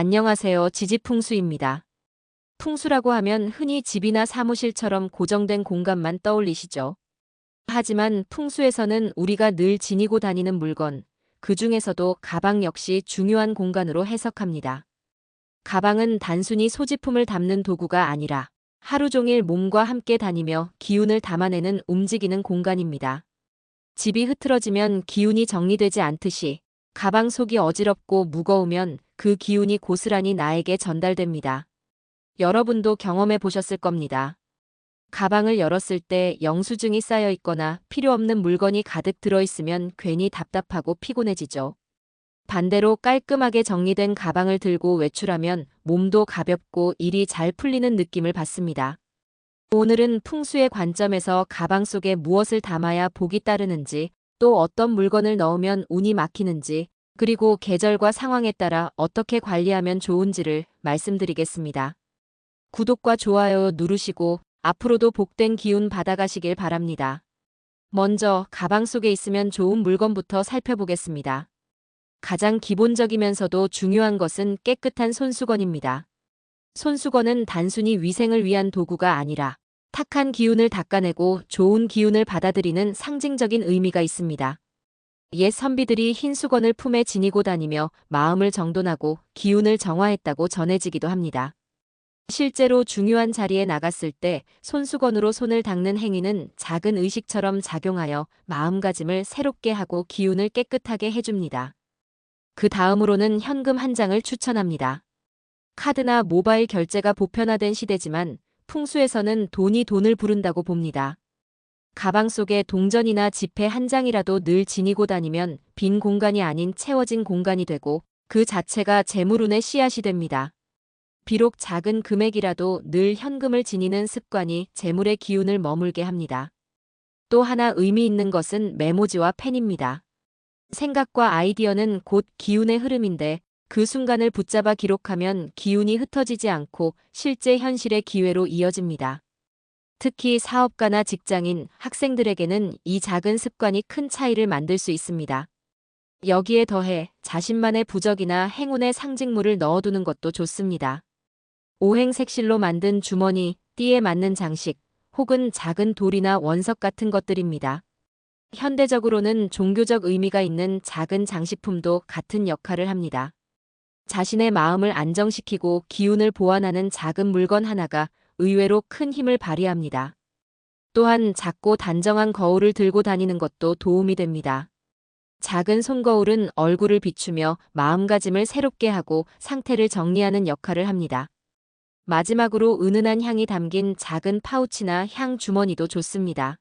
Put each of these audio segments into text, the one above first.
안녕하세요. 지지풍수입니다. 풍수라고 하면 흔히 집이나 사무실처럼 고정된 공간만 떠올리시죠? 하지만 풍수에서는 우리가 늘 지니고 다니는 물건, 그 중에서도 가방 역시 중요한 공간으로 해석합니다. 가방은 단순히 소지품을 담는 도구가 아니라 하루 종일 몸과 함께 다니며 기운을 담아내는 움직이는 공간입니다. 집이 흐트러지면 기운이 정리되지 않듯이 가방 속이 어지럽고 무거우면 그 기운이 고스란히 나에게 전달됩니다. 여러분도 경험해 보셨을 겁니다. 가방을 열었을 때 영수증이 쌓여 있거나 필요 없는 물건이 가득 들어있으면 괜히 답답하고 피곤해지죠. 반대로 깔끔하게 정리된 가방을 들고 외출하면 몸도 가볍고 일이 잘 풀리는 느낌을 받습니다. 오늘은 풍수의 관점에서 가방 속에 무엇을 담아야 복이 따르는지, 또 어떤 물건을 넣으면 운이 막히는지, 그리고 계절과 상황에 따라 어떻게 관리하면 좋은지를 말씀드리겠습니다. 구독과 좋아요 누르시고 앞으로도 복된 기운 받아가시길 바랍니다. 먼저 가방 속에 있으면 좋은 물건부터 살펴보겠습니다. 가장 기본적이면서도 중요한 것은 깨끗한 손수건입니다. 손수건은 단순히 위생을 위한 도구가 아니라 탁한 기운을 닦아내고 좋은 기운을 받아들이는 상징적인 의미가 있습니다. 옛 선비들이 흰 수건을 품에 지니고 다니며 마음을 정돈하고 기운을 정화했다고 전해지기도 합니다. 실제로 중요한 자리에 나갔을 때 손수건으로 손을 닦는 행위는 작은 의식처럼 작용하여 마음가짐을 새롭게 하고 기운을 깨끗하게 해줍니다. 그 다음으로는 현금 한 장을 추천합니다. 카드나 모바일 결제가 보편화된 시대지만 풍수에서는 돈이 돈을 부른다고 봅니다. 가방 속에 동전이나 지폐 한 장이라도 늘 지니고 다니면 빈 공간이 아닌 채워진 공간이 되고 그 자체가 재물운의 씨앗이 됩니다. 비록 작은 금액이라도 늘 현금을 지니는 습관이 재물의 기운을 머물게 합니다. 또 하나 의미 있는 것은 메모지와 펜입니다. 생각과 아이디어는 곧 기운의 흐름인데 그 순간을 붙잡아 기록하면 기운이 흩어지지 않고 실제 현실의 기회로 이어집니다. 특히 사업가나 직장인, 학생들에게는 이 작은 습관이 큰 차이를 만들 수 있습니다. 여기에 더해 자신만의 부적이나 행운의 상징물을 넣어두는 것도 좋습니다. 오행색실로 만든 주머니, 띠에 맞는 장식, 혹은 작은 돌이나 원석 같은 것들입니다. 현대적으로는 종교적 의미가 있는 작은 장식품도 같은 역할을 합니다. 자신의 마음을 안정시키고 기운을 보완하는 작은 물건 하나가 의외로 큰 힘을 발휘합니다. 또한 작고 단정한 거울을 들고 다니는 것도 도움이 됩니다. 작은 손거울은 얼굴을 비추며 마음가짐을 새롭게 하고 상태를 정리하는 역할을 합니다. 마지막으로 은은한 향이 담긴 작은 파우치나 향 주머니도 좋습니다.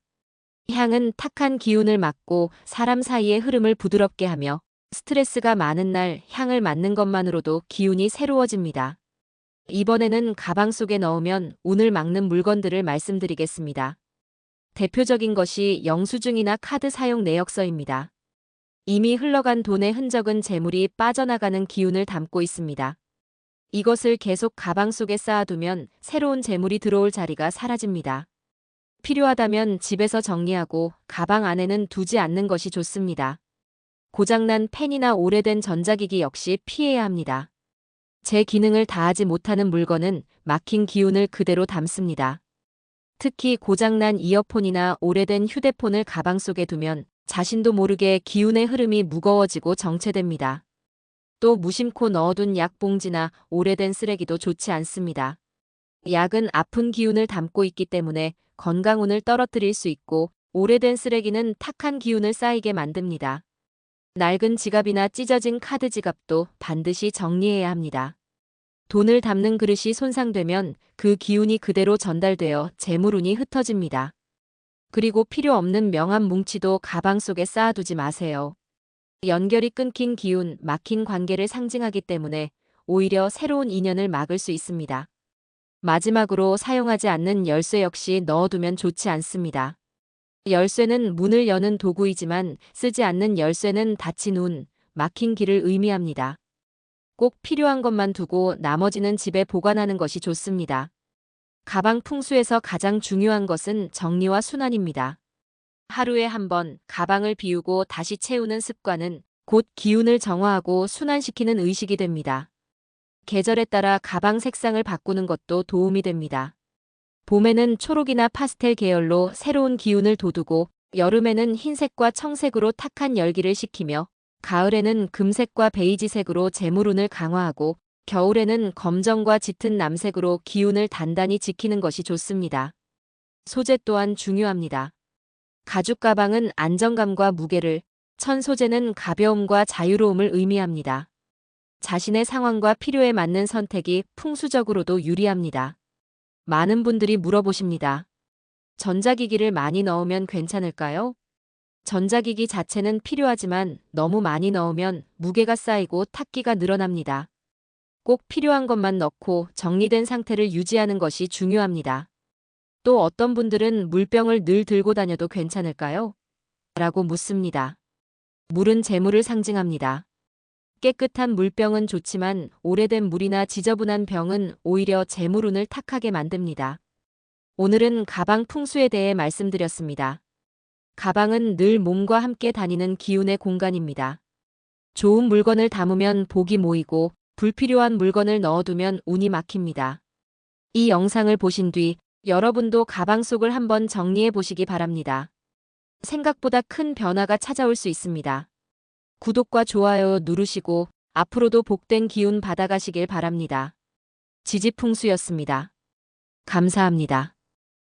향은 탁한 기운을 막고 사람 사이의 흐름을 부드럽게 하며 스트레스가 많은 날 향을 맡는 것만으로도 기운이 새로워집니다. 이번에는 가방 속에 넣으면 운을 막는 물건들을 말씀드리겠습니다. 대표적인 것이 영수증이나 카드 사용 내역서입니다. 이미 흘러간 돈의 흔적은 재물이 빠져나가는 기운을 담고 있습니다. 이것을 계속 가방 속에 쌓아두면 새로운 재물이 들어올 자리가 사라집니다. 필요하다면 집에서 정리하고 가방 안에는 두지 않는 것이 좋습니다. 고장난 펜이나 오래된 전자기기 역시 피해야 합니다. 제 기능을 다하지 못하는 물건은 막힌 기운을 그대로 담습니다. 특히 고장난 이어폰이나 오래된 휴대폰을 가방 속에 두면 자신도 모르게 기운의 흐름이 무거워지고 정체됩니다. 또 무심코 넣어둔 약 봉지나 오래된 쓰레기도 좋지 않습니다. 약은 아픈 기운을 담고 있기 때문에 건강운을 떨어뜨릴 수 있고 오래된 쓰레기는 탁한 기운을 쌓이게 만듭니다. 낡은 지갑이나 찢어진 카드 지갑도 반드시 정리해야 합니다. 돈을 담는 그릇이 손상되면 그 기운이 그대로 전달되어 재물운이 흩어집니다. 그리고 필요 없는 명함 뭉치도 가방 속에 쌓아두지 마세요. 연결이 끊긴 기운, 막힌 관계를 상징하기 때문에 오히려 새로운 인연을 막을 수 있습니다. 마지막으로 사용하지 않는 열쇠 역시 넣어두면 좋지 않습니다. 열쇠는 문을 여는 도구이지만 쓰지 않는 열쇠는 닫힌 운, 막힌 길을 의미합니다. 꼭 필요한 것만 두고 나머지는 집에 보관하는 것이 좋습니다. 가방 풍수에서 가장 중요한 것은 정리와 순환입니다. 하루에 한 번 가방을 비우고 다시 채우는 습관은 곧 기운을 정화하고 순환시키는 의식이 됩니다. 계절에 따라 가방 색상을 바꾸는 것도 도움이 됩니다. 봄에는 초록이나 파스텔 계열로 새로운 기운을 돋우고 여름에는 흰색과 청색으로 탁한 열기를 식히며 가을에는 금색과 베이지색으로 재물운을 강화하고 겨울에는 검정과 짙은 남색으로 기운을 단단히 지키는 것이 좋습니다. 소재 또한 중요합니다. 가죽 가방은 안정감과 무게를, 천 소재는 가벼움과 자유로움을 의미합니다. 자신의 상황과 필요에 맞는 선택이 풍수적으로도 유리합니다. 많은 분들이 물어보십니다. 전자기기를 많이 넣으면 괜찮을까요? 전자기기 자체는 필요하지만 너무 많이 넣으면 무게가 쌓이고 탁기가 늘어납니다. 꼭 필요한 것만 넣고 정리된 상태를 유지하는 것이 중요합니다. 또 어떤 분들은 물병을 늘 들고 다녀도 괜찮을까요? 라고 묻습니다. 물은 재물을 상징합니다. 깨끗한 물병은 좋지만 오래된 물이나 지저분한 병은 오히려 재물운을 탁하게 만듭니다. 오늘은 가방 풍수에 대해 말씀드렸습니다. 가방은 늘 몸과 함께 다니는 기운의 공간입니다. 좋은 물건을 담으면 복이 모이고 불필요한 물건을 넣어두면 운이 막힙니다. 이 영상을 보신 뒤 여러분도 가방 속을 한번 정리해 보시기 바랍니다. 생각보다 큰 변화가 찾아올 수 있습니다. 구독과 좋아요 누르시고 앞으로도 복된 기운 받아가시길 바랍니다. 지지풍수였습니다. 감사합니다.